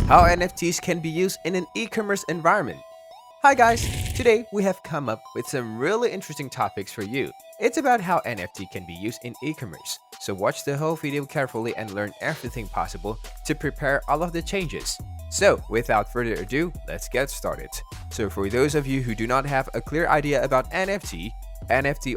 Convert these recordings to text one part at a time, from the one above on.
How NFTs can be used in an e-commerce environment. Hi guys, today we have come up with some really interesting topics for you. It's about how NFT can be used in e-commerce. So watch the whole video carefully and learn everything possible to prepare all of the changes. So without further ado, let's get started. So for those of you who do not have a clear idea about NFT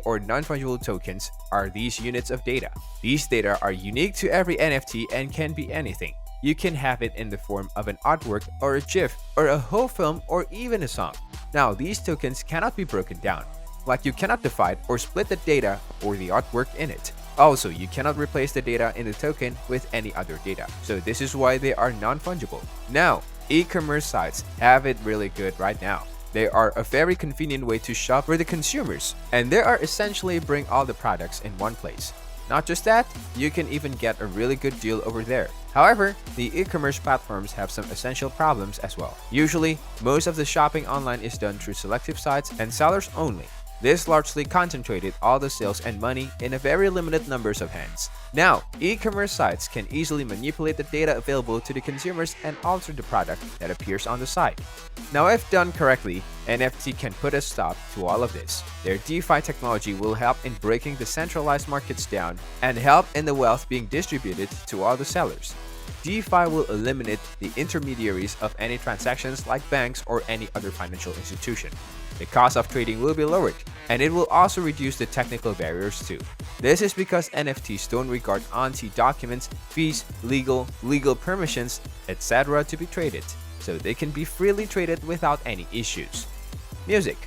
or non-fungible tokens are these units of data. These data are unique to every NFT and can be anything. You can have it in the form of an artwork or a GIF or a whole film or even a song. Now, these tokens cannot be broken down, like you cannot divide or split the data or the artwork in it. Also, you cannot replace the data in the token with any other data. So this is why they are non-fungible. Now, e-commerce sites have it really good right now. They are a very convenient way to shop for the consumers, and they are essentially bring all the products in one place. Not just that, you can even get a really good deal over there. However, the e-commerce platforms have some essential problems as well. Usually, most of the shopping online is done through selective sites and sellers only. This largely concentrated all the sales and money in a very limited numbers of hands. Now, e-commerce sites can easily manipulate the data available to the consumers and alter the product that appears on the site. Now, if done correctly, NFT can put a stop to all of this. Their DeFi technology will help in breaking the centralized markets down and help in the wealth being distributed to all the sellers. DeFi will eliminate the intermediaries of any transactions like banks or any other financial institution. The cost of trading will be lowered, and it will also reduce the technical barriers too. This is because NFTs don't regard documents, fees, legal permissions, etc. to be traded, so they can be freely traded without any issues. Music.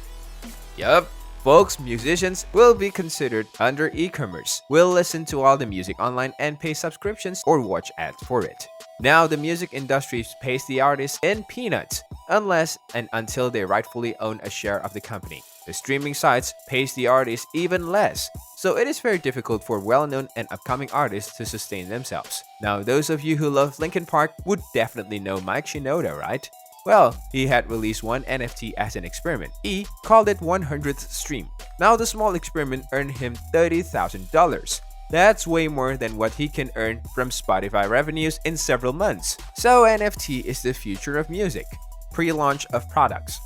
Yup. Folks, musicians will be considered under e-commerce. Will listen to all the music online and pay subscriptions or watch ads for it. Now, the music industry pays the artists in peanuts, unless and until they rightfully own a share of the company. The streaming sites pays the artists even less, so it is very difficult for well-known and upcoming artists to sustain themselves. Now, those of you who love Linkin Park would definitely know Mike Shinoda, right? Well, he had released one NFT as an experiment. He called it 100th stream. Now the small experiment earned him $30,000. That's way more than what he can earn from Spotify revenues in several months. So NFT is the future of music. Pre-launch of products.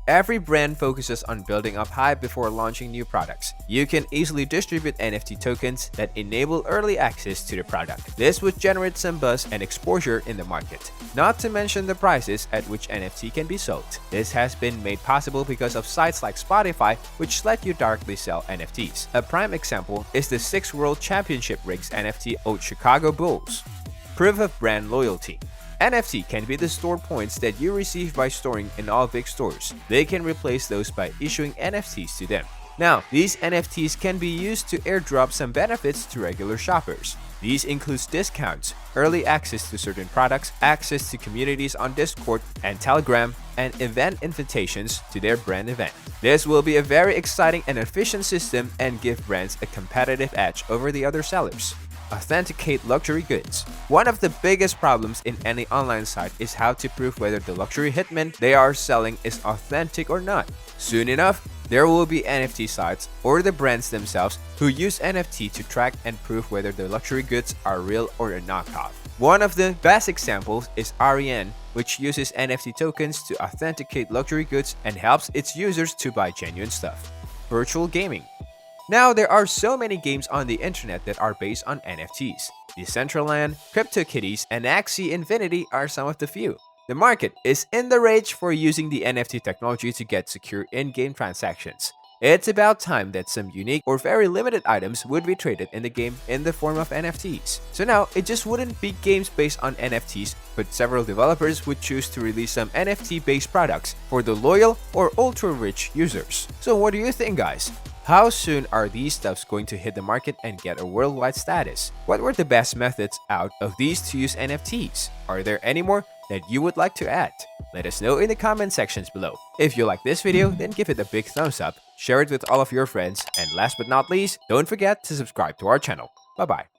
Every brand focuses on building up hype before launching new products. You can easily distribute NFT tokens that enable early access to the product. This would generate some buzz and exposure in the market. Not to mention the prices at which NFT can be sold. This has been made possible because of sites like Spotify, which let you directly sell NFTs. A prime example is the 6 World Championship Rings NFT owed Chicago Bulls. Proof of brand loyalty. NFT can be the store points that you receive by storing in all big stores. They can replace those by issuing NFTs to them. Now, these NFTs can be used to airdrop some benefits to regular shoppers. These includes discounts, early access to certain products, access to communities on Discord and Telegram, and event invitations to their brand event. This will be a very exciting and efficient system and give brands a competitive edge over the other sellers. Authenticate luxury goods. One of the biggest problems in any online site is how to prove whether the luxury hitman they are selling is authentic or not. Soon enough, there will be NFT sites or the brands themselves who use NFT to track and prove whether the luxury goods are real or a knockoff. One of the best examples is REN, which uses NFT tokens to authenticate luxury goods and helps its users to buy genuine stuff. Virtual gaming. Now, there are so many games on the internet that are based on NFTs. Decentraland, CryptoKitties, and Axie Infinity are some of the few. The market is in the rage for using the NFT technology to get secure in-game transactions. It's about time that some unique or very limited items would be traded in the game in the form of NFTs. So now, it just wouldn't be games based on NFTs, but several developers would choose to release some NFT-based products for the loyal or ultra-rich users. So what do you think, guys? How soon are these stuffs going to hit the market and get a worldwide status? What were the best methods out of these to use NFTs? Are there any more that you would like to add? Let us know in the comment sections below. If you like this video, then give it a big thumbs up, share it with all of your friends, and last but not least, don't forget to subscribe to our channel. Bye bye.